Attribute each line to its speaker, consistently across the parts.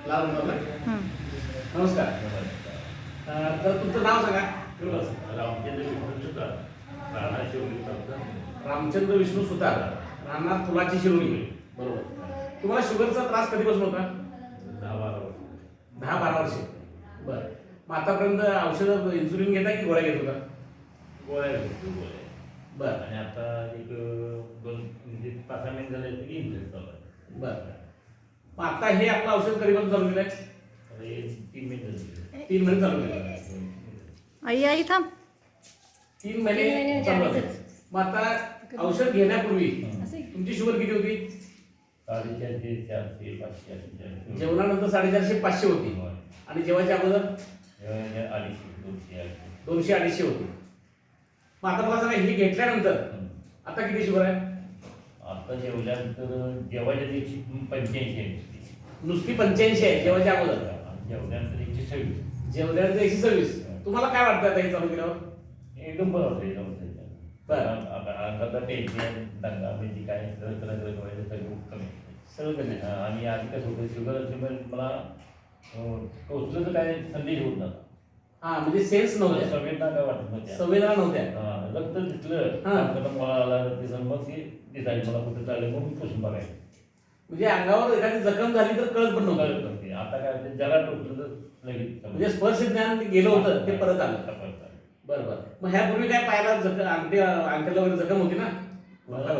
Speaker 1: लाल नंबरला. नमस्कार. तर तुमचं नाव सांगा.
Speaker 2: रामचंद्र विष्णू सुतार, राणा शिवली तालुका.
Speaker 1: रामचंद्र विष्णू सुतार, राहणार फुलाची शिरोली. बरोबर. तुम्हाला शुगरचा त्रास कधीपासून होता?
Speaker 2: 10-12 वर्ष.
Speaker 1: 10-12 वर्ष. बरं. मग आतापर्यंत औषधं इन्सुलिन घेता की गोळ्या घेत होता?
Speaker 2: गोळ्या घेतो गोळ्या.
Speaker 1: बरं
Speaker 2: आणि आता एक 5-6 महिने झाले की इंजेक्शन चालू आहे.
Speaker 1: बरं. मग आता हे आपलं औषध कधीपासून चालू केलं आहे?
Speaker 2: आता हे 3 महिने झाले.
Speaker 1: 3 महिने चालू केलं आहे.
Speaker 3: आई आई थांब.
Speaker 1: 3 महिने चालू आहे. मग आता औषध घेण्यापूर्वी तुमची शुगर किती होती?
Speaker 2: 450, 400, 500 अशी.
Speaker 1: जेवणानंतर 450-500 होती. आणि जेवायच्या अगोदर
Speaker 2: 250, 200.
Speaker 1: 200-250 होती. मग आता मला सांगा, ही घेतल्यानंतर आता किती शुगर आहे?
Speaker 2: आता जेवल्यानंतर जेवायच्या दिवशी 85 आहे.
Speaker 1: नुसती 85 आहे जेवायच्या अगोदर.
Speaker 2: जेवल्यानंतर 126.
Speaker 1: जेवल्यानंतर 126. तुम्हाला काय वाटतं आता हे चालू केल्यावर?
Speaker 2: एकदम बरं होतं.
Speaker 1: बरं.
Speaker 2: आता टेन्शन दंगा म्हणजे काय सगळं कमी.
Speaker 1: सगळं कमी.
Speaker 2: आणि आधी कसं होतं शुगर असल्यामुळे मला टोचलं तर काय संदेश होत नव्हता.
Speaker 1: हा, म्हणजे सेन्स नव्हत्या,
Speaker 2: संवेदना काय वाटत नव्हत्या.
Speaker 1: संवेदना नव्हत्या.
Speaker 2: रक्त दिसलं मला आला दिसलं मग ते दिसायचं मला कुठं चाललं मग मी पुसून बघायचं.
Speaker 1: म्हणजे अंगावर एखादी जखम झाली तर कळत पण नव्हतं.
Speaker 2: कळत नव्हते. आता काय ज्याला टोचलं तर लगेच
Speaker 1: म्हणजे स्पर्श ज्ञान गेलं होतं ते परत आलं. बरं बरं. मग ह्यापूर्वी काय पायाला अंगठ्याला वगैरे जखम होती ना?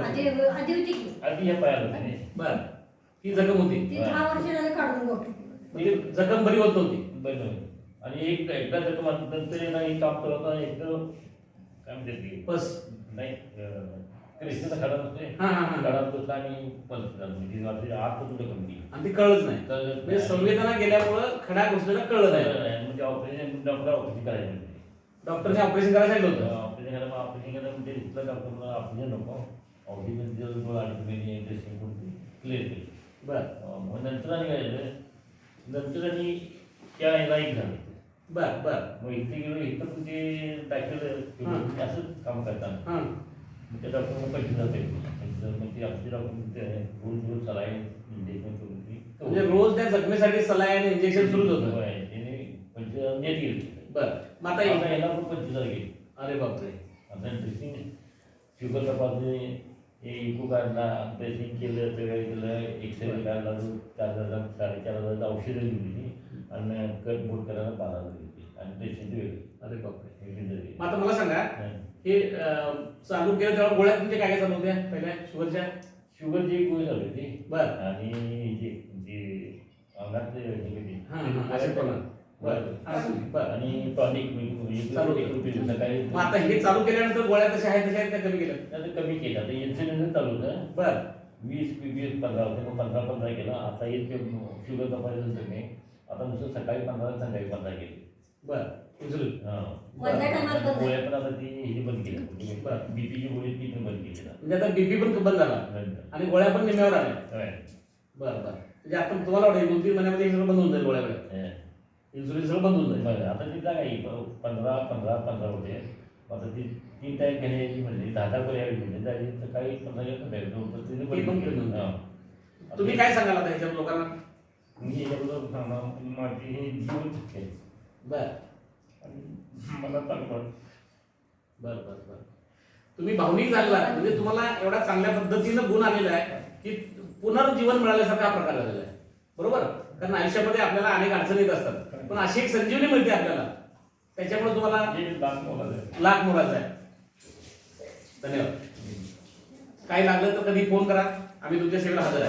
Speaker 4: आधी होती की
Speaker 2: आधी हे पायाला होते.
Speaker 1: बरं. ती जखम होती.
Speaker 4: ती 10 वर्ष झाले काढून गोठली.
Speaker 1: म्हणजे जखम बरी होत नव्हती.
Speaker 2: बरं. आणि एकदा जखम नंतर नाही काम करत होता एकदम काय म्हणते ते
Speaker 1: बस.
Speaker 2: नाही क्रिस्तीचा खडा नसतोय. खडा बसला आणि पलट झाला. म्हणजे वाटते आत तुझं कमी
Speaker 1: आणि ते कळलंच नाही. म्हणजे संवेदना गेल्यामुळं खडा घुसलेला कळलं नाही.
Speaker 2: म्हणजे ऑपरेशन डॉक्टर ऑपरेशन करायचं.
Speaker 1: डॉक्टरने ऑपरेशन करायला सांगितलं होतं.
Speaker 2: ऑपरेशन करायला ऑपरेशन करायला म्हणजे इथलं डॉक्टरला ऑपरेशन नको ऑपरेशन दिवस आणि तुम्ही ड्रेसिंग करून क्लिअर केली.
Speaker 1: बरं
Speaker 2: मग नंतर आणि काय झालं नंतर आणि त्या ह्याला एक झालं.
Speaker 1: बरं बरं.
Speaker 2: मग इथे गेलो इथं तुझे दाखवलं असंच काम करताना
Speaker 1: हां.
Speaker 2: त्या डॉक्टरला पैसे जाते मग ते आमचे डॉक्टर रोज रोज सलाईन इंजेक्शन करून
Speaker 1: म्हणजे रोज त्या जखमेसाठी सलाईन इंजेक्शन सुरूच होतं.
Speaker 2: त्याने 25,000 नेट गेली.
Speaker 1: बरं. मग आता
Speaker 2: याला पण 25,000 गेली.
Speaker 1: अरे बापरे.
Speaker 2: आता ड्रेसिंग शुगर तपासणी हे इको काढला ड्रेसिंग केलं सगळं केलं एक्सरे काढला 4,000 4,500 औषधं लिहिली आणि कट बोट करायला 12,000 घेतली आणि ड्रेसिंग वेगळी.
Speaker 1: अरे बापरे.
Speaker 2: वेगळी
Speaker 1: मग आता मला सांगा, हे चालू केलं तेव्हा गोळ्या तुमच्या काय काय चालू होत्या पहिल्या शुगरच्या?
Speaker 2: शुगरची गोळी झाली होती.
Speaker 1: बरं.
Speaker 2: आणि जे अंगातले
Speaker 1: बरं.
Speaker 2: आणि टॉनिक
Speaker 1: चालू
Speaker 2: ₹1 सकाळी.
Speaker 1: मग आता हे चालू केल्यानंतर गोळ्या कशा आहेत तशा आहेत त्या कमी केल्या?
Speaker 2: त्याचं कमी केलं. आता इन्सुलिन चालू होतं.
Speaker 1: बरं.
Speaker 2: 20-15 होते मग 15-15 केलं. आता इतके शुगर तपासायचं तुम्ही आता नुसतं सकाळी 15 संध्याकाळी 15 केली.
Speaker 1: बरं. इन्सुलिन.
Speaker 4: मधल्या टायमाला बंद
Speaker 2: गोळ्या पण आता ती हे बंद केली.
Speaker 1: बरं.
Speaker 2: बीपीची गोळी ती पण बंद केली.
Speaker 1: म्हणजे आता बीपी पण बंद झाला आणि गोळ्या पण निम्म्यावर आल्या. बरं बरं. म्हणजे आता तुम्हाला वाटेल 2-3 महिन्यामध्ये हे सगळं बंद होऊन जाईल गोळ्या गोळ्या. इन्सुलिन सगळं बंद होऊन जाईल.
Speaker 2: आता ती जागा 15 होते. आता ती 3 टाईम घेण्याची म्हणजे 10 गोळ्या म्हणजे झाली सकाळी 15
Speaker 1: तुम्ही काय सांगाल आता ह्याच्या लोकांना?
Speaker 2: मी याच्याबरोबर सांगणार माझी हे जीवन आहे.
Speaker 1: बरं.
Speaker 2: मला चांगलं.
Speaker 1: बरं बरं बरं. तुम्ही भावनिक झालेला म्हणजे तुम्हाला एवढा चांगल्या पद्धतीनं गुण आलेला आहे की पुनर्जीवन मिळाल्यासारखा हा प्रकार झालेला आहे. बरोबर. कारण आयुष्यामध्ये आपल्याला अनेक अडचणी येत असतात पण अशी एक संजीवनी मिळते आपल्याला त्याच्यामुळे तुम्हाला लाख मोलाचं आहे. धन्यवाद. काही लागलं तर कधी फोन करा, आम्ही तुमच्या सेवेला हजर आहे.